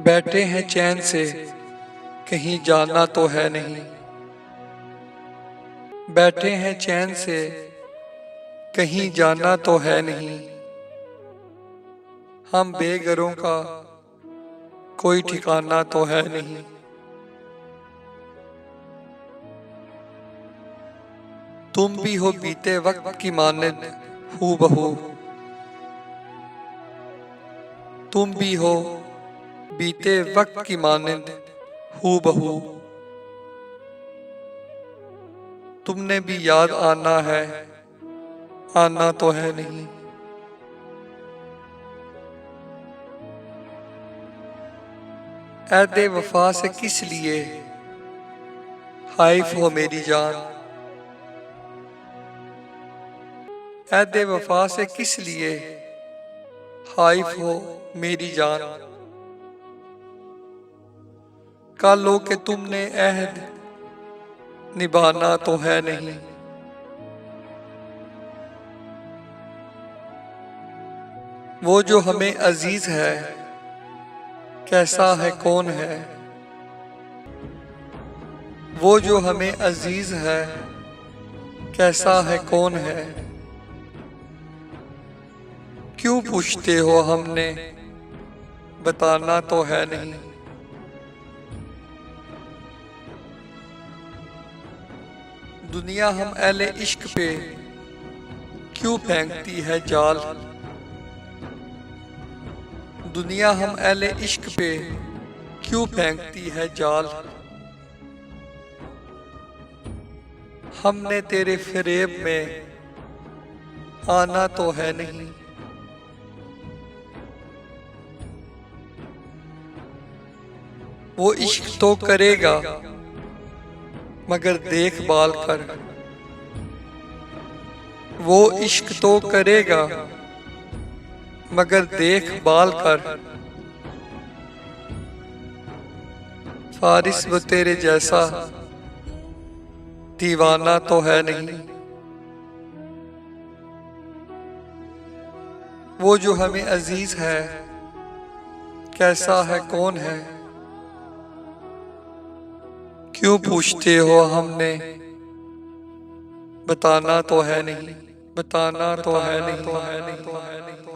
बैठे हैं चैन से, कहीं जाना तो है नहीं। बैठे हैं चैन से, कहीं जाना तो है नहीं। हम बेघरों का कोई ठिकाना तो है नहीं। तुम भी हो बीते वक्त की मानद हूबहू। तुम भी हो बीते वक्त की मानद हूबहू। तुमने भी याद आना है, आना तो है नहीं। ऐदे वफा से किस लिए हाइफ हो मेरी जान। ऐदे वफा से किस लिए हाइफ हो मेरी जान। कल लो के तुमने अहद निभाना तो है नहीं। वो जो हमें अजीज है, कैसा है कौन है। वो जो हमें अजीज है, कैसा है कौन है। क्यों पूछते हो हमने, बताना तो है नहीं। दुनिया हम अहले इश्क पे क्यों फेंकती है जाल। दुनिया हम अहले इश्क पे क्यों फेंकती है जाल। हमने तेरे फरेब में आना तो है नहीं। वो इश्क तो करेगा मगर देखभाल कर। वो इश्क तो करेगा मगर देखभाल कर। फारिस वो तेरे जैसा दीवाना तो है नहीं। वो जो हमें अजीज है, कैसा है कौन है। क्यों पूछते हो हमने, बताना तो है नहीं। बताना तो है नहीं।